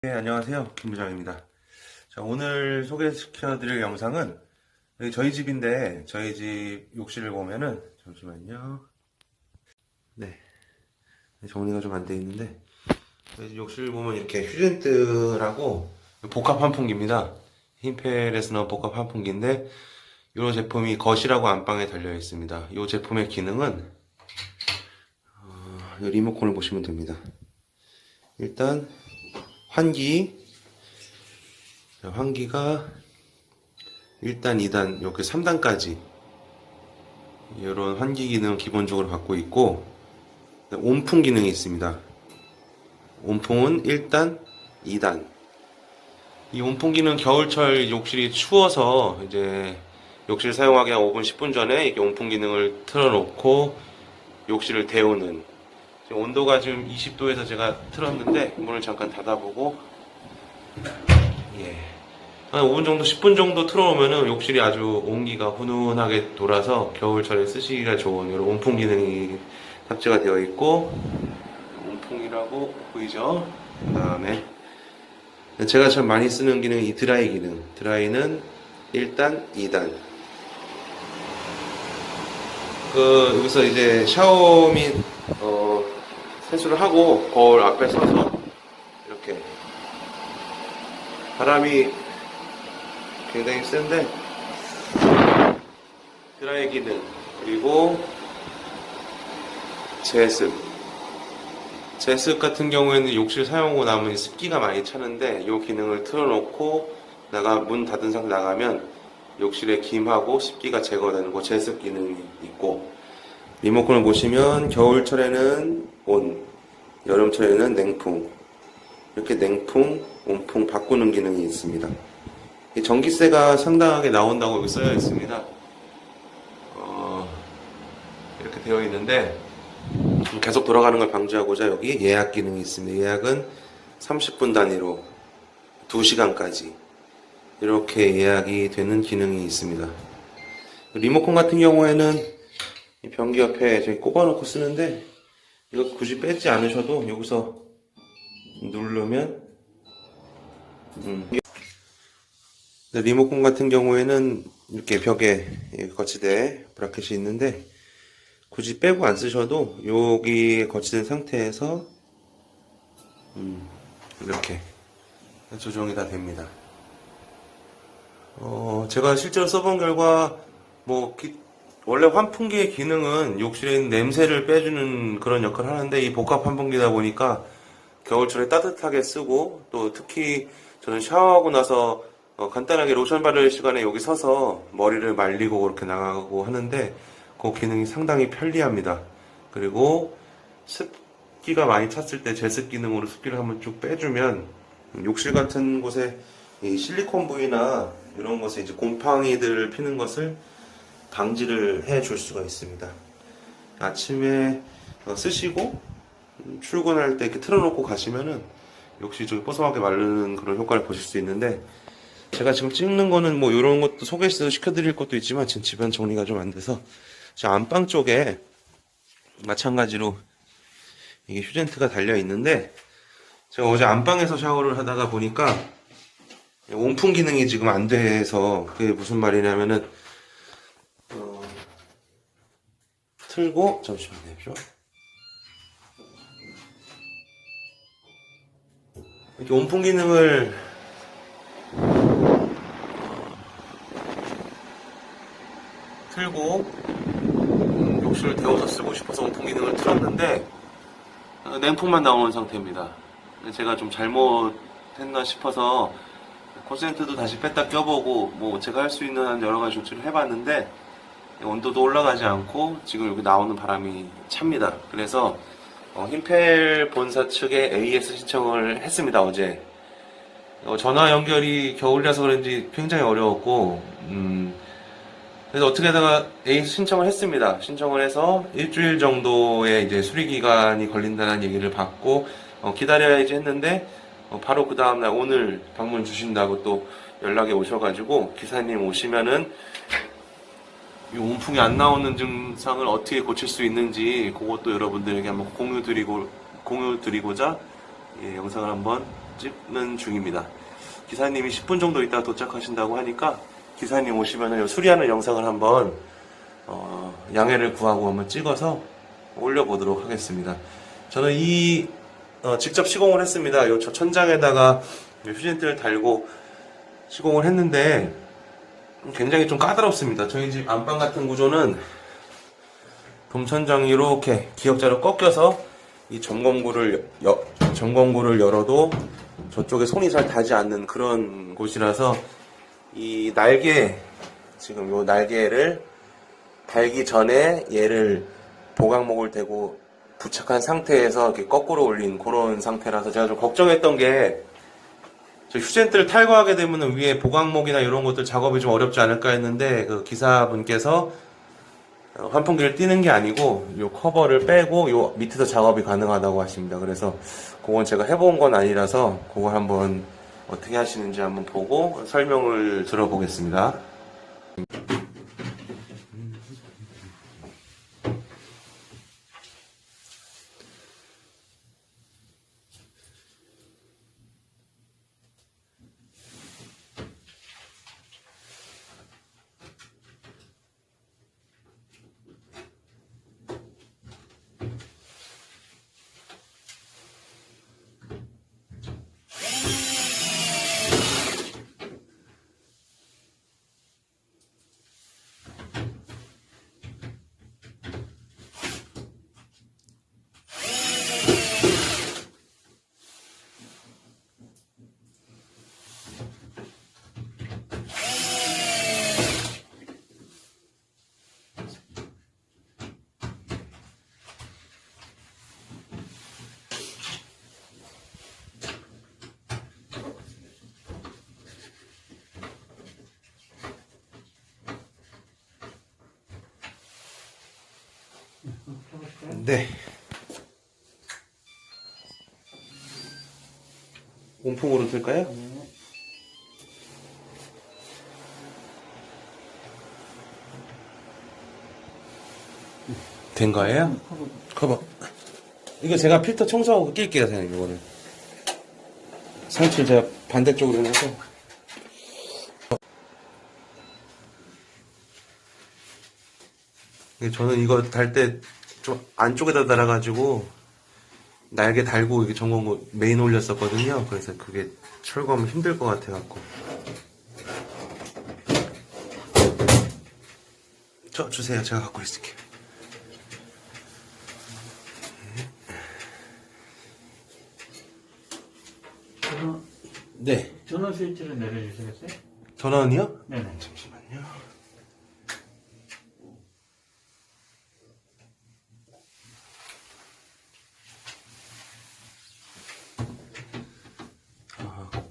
네, 안녕하세요. 김 부장입니다. 자, 오늘 소개시켜드릴 영상은 저희 집인데, 저희 집 욕실을 보면은, 잠시만요. 네. 정리가 좀 안 돼 있는데, 저희 집 욕실을 보면 이렇게 휴젠트라고 복합 환풍기입니다. 흰펠에서 나온 복합 환풍기인데, 이 제품이 거실하고 안방에 달려 있습니다. 이 제품의 기능은, 이 리모컨을 보시면 됩니다. 일단, 환기가 1단, 2단, 이렇게 3단까지 이런 환기 기능 기본적으로 갖고 있고, 온풍 기능이 있습니다. 온풍은 1단, 2단. 이 온풍 기능 겨울철 욕실이 추워서 이제 욕실 사용하기 한 5분, 10분 전에 이렇게 온풍 기능을 틀어놓고 욕실을 데우는, 지금 온도가 지금 20도에서 제가 틀었는데 문을 잠깐 닫아보고, 한 5분 정도, 10분 정도 틀어놓으면은 욕실이 아주 온기가 훈훈하게 돌아서 겨울철에 쓰시기가 좋은 이런 온풍 기능이 탑재가 되어 있고, 온풍이라고 보이죠? 그 다음에 제가 참 많이 쓰는 기능이 이 드라이 기능. 드라이는 1단, 2단. 여기서 이제 샤워 및 세수를 하고 거울 앞에 서서 이렇게 바람이 굉장히 센데 드라이 기능, 그리고 제습 같은 경우에는 욕실 사용하고 나면 습기가 많이 차는데 이 기능을 틀어놓고 문 닫은 상태 나가면 욕실에 김하고 습기가 제거되는 거 제습 기능이 있고, 리모컨을 보시면 겨울철에는 온, 여름철에는 냉풍, 이렇게 냉풍, 온풍 바꾸는 기능이 있습니다. 전기세가 상당하게 나온다고 여기 써져 있습니다. 이렇게 되어 있는데 계속 돌아가는 걸 방지하고자 여기 예약 기능이 있습니다. 예약은 30분 단위로 2시간까지 이렇게 예약이 되는 기능이 있습니다. 리모컨 같은 경우에는 이 변기 옆에 저기 꼽아놓고 쓰는데, 이거 굳이 빼지 않으셔도 여기서 누르면 리모컨 같은 경우에는 이렇게 벽에 거치대 브라켓이 있는데 굳이 빼고 안 쓰셔도 여기 거치된 상태에서 이렇게 조정이 다 됩니다. 제가 실제로 써본 결과 원래 환풍기의 기능은 욕실에 있는 냄새를 빼주는 그런 역할을 하는데, 이 복합 환풍기다 보니까 겨울철에 따뜻하게 쓰고, 또 특히 저는 샤워하고 나서 간단하게 로션 바를 시간에 여기 서서 머리를 말리고 그렇게 나가고 하는데 그 기능이 상당히 편리합니다. 그리고 습기가 많이 찼을 때 제습 기능으로 습기를 한번 쭉 빼주면 욕실 같은 곳에 이 실리콘 부위나 이런 것에 이제 곰팡이들 피는 것을 방지를 해 줄 수가 있습니다. 아침에 쓰시고 출근할 때 이렇게 틀어놓고 가시면은 역시 좀 뽀송하게 마르는 그런 효과를 보실 수 있는데, 제가 지금 찍는 거는 이런 것도 소개시켜드릴 것도 있지만 지금 집안 정리가 좀 안 돼서 저 안방 쪽에 마찬가지로 이게 휴젠트가 달려 있는데, 제가 어제 안방에서 샤워를 하다가 보니까 온풍 기능이 지금 안 돼서, 그게 무슨 말이냐면은 틀고 잠시만요. 이렇게 온풍 기능을 틀고 욕실을 데워서 쓰고 싶어서 온풍 기능을 틀었는데 냉풍만 나오는 상태입니다. 제가 좀 잘못했나 싶어서 콘센트도 다시 뺐다 껴보고 제가 할 수 있는 여러 가지 조치를 해봤는데 온도도 올라가지 않고 지금 여기 나오는 바람이 찹니다. 그래서 흰펠 본사 측에 AS 신청을 했습니다. 어제 전화 연결이 겨울이라서 그런지 굉장히 어려웠고, 그래서 어떻게 하다가 AS 신청을 했습니다. 신청을 해서 일주일 정도의 이제 수리 기간이 걸린다는 얘기를 받고 기다려야지 했는데, 바로 그 다음날 오늘 방문 주신다고 또 연락이 오셔가지고, 기사님 오시면은 이 온풍이 안 나오는 증상을 어떻게 고칠 수 있는지 그것도 여러분들에게 한번 공유 드리고자 영상을 한번 찍는 중입니다. 기사님이 10분 정도 있다가 도착하신다고 하니까 기사님 오시면은 수리하는 영상을 한번 양해를 구하고 한번 찍어서 올려보도록 하겠습니다. 저는 직접 시공을 했습니다. 저 천장에다가 휴지들을 달고 시공을 했는데 굉장히 좀 까다롭습니다. 저희 집 안방 같은 구조는 돔천장이 이렇게 기역자로 꺾여서 이 점검구를 열어도 저쪽에 손이 잘 닿지 않는 그런 곳이라서 이 지금 요 날개를 달기 전에 얘를 보강목을 대고 부착한 상태에서 이렇게 거꾸로 올린 그런 상태라서 제가 좀 걱정했던 게 저 휴젠트를 탈거하게 되면 위에 보강목이나 이런 것들 작업이 좀 어렵지 않을까 했는데 그 기사분께서 환풍기를 띄는 게 아니고 요 커버를 빼고 요 밑에서 작업이 가능하다고 하십니다. 그래서 그건 제가 해본 건 아니라서 그걸 한번 어떻게 하시는지 한번 보고 설명을 들어보겠습니다. 네. 온풍으로 틀까요? 된 거예요? 커버. 이거 제가 필터 청소하고 낄게요, 선생님, 이거는. 상치를 제가 반대쪽으로 해서. 저는 이거 달 때 좀 안쪽에다 달아가지고 날개 달고 이게 전공구 메인 올렸었거든요. 그래서 그게 철거하면 힘들 것 같아갖고. 주세요. 제가 갖고 있을게요. 네. 전원 스위치를 내려주시겠어요? 전원이요? 네네. 잠시만요.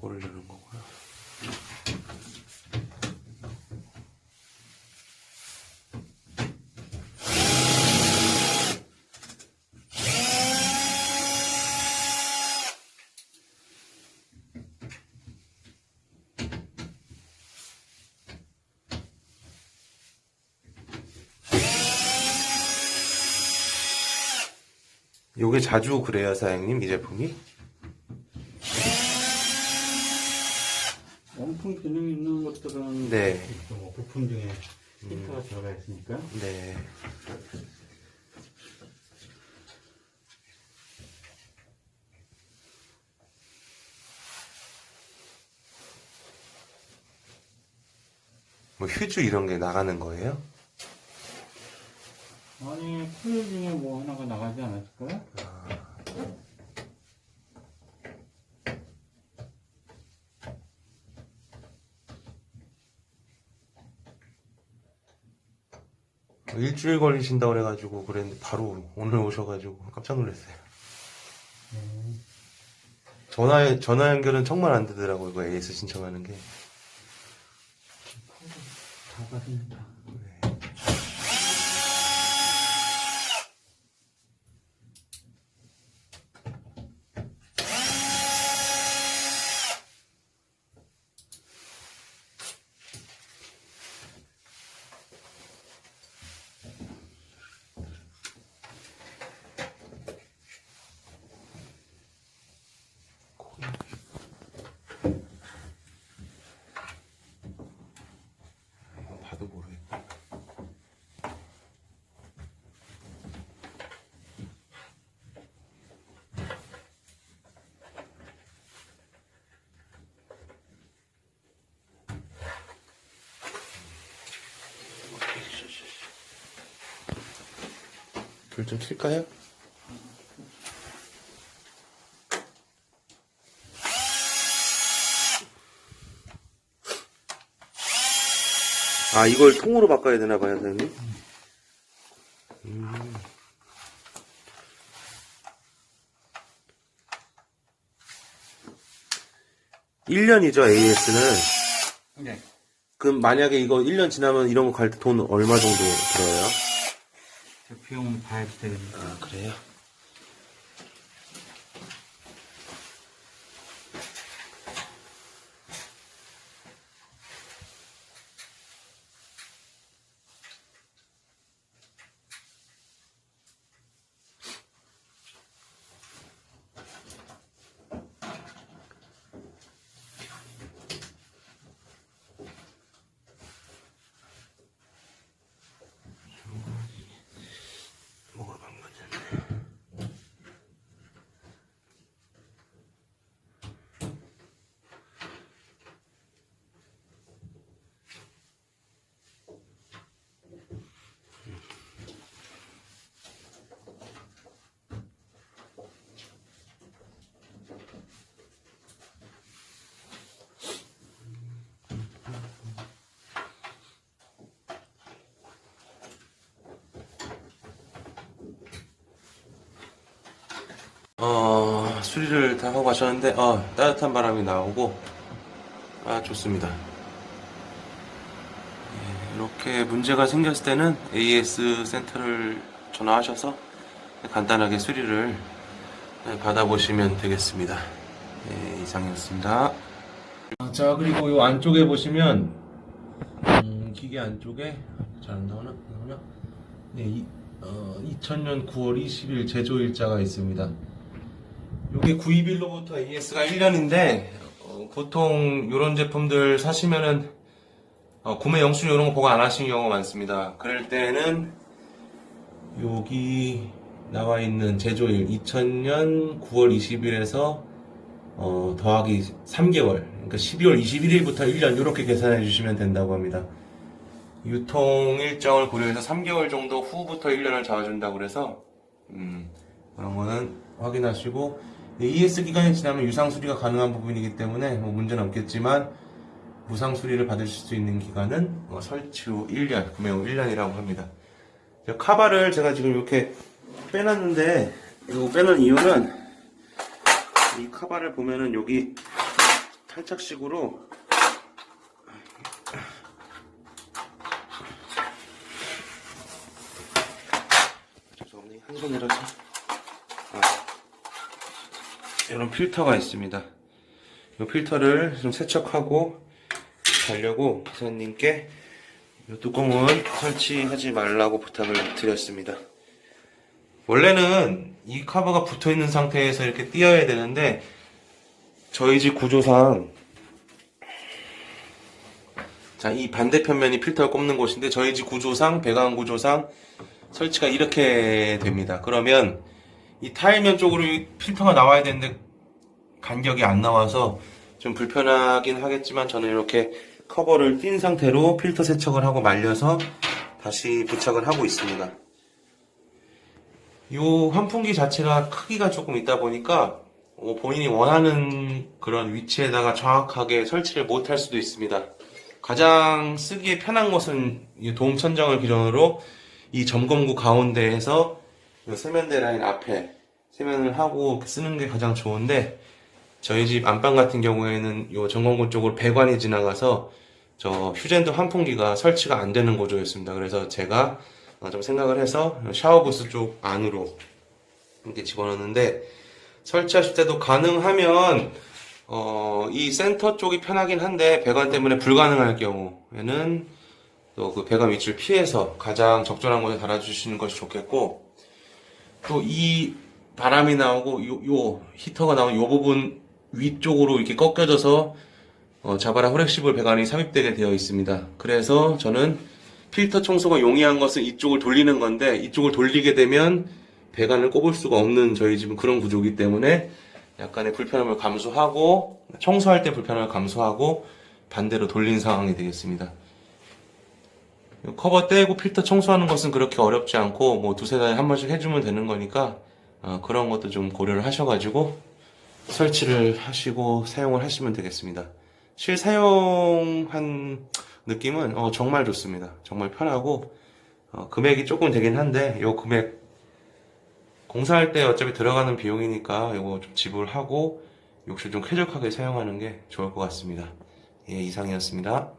그거를 내는 거고요. 요게 자주 그래요, 사장님, 이 제품이? 원품 기능 있는 것들은 네. 뭐 부품 중에 히터가 들어가 있으니까. 네. 뭐 휴즈 이런 게 나가는 거예요? 아니 코일 중에 뭐 하나가 나가지 않았을까요? 일주일 걸리신다고 그래가지고 그랬는데 바로 오늘 오셔가지고 깜짝 놀랐어요. 전화 연결은 정말 안 되더라고요. 이거 AS 신청하는 게. 작아진다. 불 좀 켤까요? 아, 이걸 통으로 바꿔야 되나 봐요, 선생님. 1년이죠, AS는. 네. 그럼 만약에 이거 1년 지나면 이런 거 갈 때 돈 얼마 정도 들어요? 저 비용 다 해도 되겠네요. 아, 그래요? 뭐가 망가졌네. 수리를 다 하고 가셨는데, 따뜻한 바람이 나오고, 좋습니다. 예, 이렇게 문제가 생겼을 때는 AS 센터를 전화하셔서 간단하게 수리를 받아보시면 되겠습니다. 예, 이상이었습니다. 자, 그리고 이 안쪽에 보시면, 기계 안쪽에, 잘 안 나오나? 네, 2000년 9월 20일 제조 일자가 있습니다. 이게 구입일로부터 AS가 1년인데, 보통 이런 제품들 사시면은, 구매 영수증 이런 거 보고 안 하시는 경우가 많습니다. 그럴 때는, 여기 나와 있는 제조일 2000년 9월 20일에서, 더하기 3개월, 그러니까 12월 21일부터 1년, 이렇게 계산해 주시면 된다고 합니다. 유통 일정을 고려해서 3개월 정도 후부터 1년을 잡아준다고 그래서, 그런 거는 확인하시고, ES 기간이 지나면 유상 수리가 가능한 부분이기 때문에 뭐 문제는 없겠지만 무상 수리를 받으실 수 있는 기간은 설치 후 1년, 구매 후 1년이라고 합니다. 카바를 제가 지금 이렇게 빼놨는데, 이거 빼놓은 이유는 이 카바를 보면은 여기 탈착식으로 죄송합니다. 한 손이라서 이런 필터가 있습니다. 이 필터를 좀 세척하고 가려고 기사님께 이 뚜껑은 설치하지 말라고 부탁을 드렸습니다. 원래는 이 커버가 붙어 있는 상태에서 이렇게 띄어야 되는데, 저희 집 구조상, 자, 이 반대편면이 필터를 꼽는 곳인데, 저희 집 구조상, 배관 구조상 설치가 이렇게 됩니다. 그러면 이 타일면 쪽으로 이 필터가 나와야 되는데 간격이 안 나와서 좀 불편하긴 하겠지만, 저는 이렇게 커버를 띈 상태로 필터 세척을 하고 말려서 다시 부착을 하고 있습니다. 이 환풍기 자체가 크기가 조금 있다 보니까 본인이 원하는 그런 위치에다가 정확하게 설치를 못할 수도 있습니다. 가장 쓰기에 편한 것은 이 도움 천정을 기준으로 이 점검구 가운데에서 이 세면대 라인 앞에 세면을 하고 쓰는 게 가장 좋은데, 저희 집 안방 같은 경우에는 이 점검구 쪽으로 배관이 지나가서 저 휴젠도 환풍기가 설치가 안 되는 구조였습니다. 그래서 제가 좀 생각을 해서 샤워부스 쪽 안으로 이렇게 집어넣는데, 설치하실 때도 가능하면 이 센터 쪽이 편하긴 한데 배관 때문에 불가능할 경우에는 또 그 배관 위치를 피해서 가장 적절한 곳에 달아주시는 것이 좋겠고, 또 이 바람이 나오고 요 히터가 나오는 요 부분 위쪽으로 이렇게 꺾여져서 자바라 후렉시블 배관이 삽입되게 되어 있습니다. 그래서 저는 필터 청소가 용이한 것은 이쪽을 돌리는 건데, 이쪽을 돌리게 되면 배관을 꼽을 수가 없는 저희 집은 그런 구조이기 때문에 약간의 불편함을 감수하고, 청소할 때 불편함을 감수하고 반대로 돌린 상황이 되겠습니다. 커버 떼고 필터 청소하는 것은 그렇게 어렵지 않고 뭐 두세 달에 한 번씩 해주면 되는 거니까 그런 것도 좀 고려를 하셔가지고 설치를 하시고 사용을 하시면 되겠습니다. 실사용한 느낌은 정말 좋습니다. 정말 편하고 금액이 조금 되긴 한데 요 금액 공사할 때 어차피 들어가는 비용이니까 요거 좀 지불하고 욕실 좀 쾌적하게 사용하는 게 좋을 것 같습니다. 예, 이상이었습니다.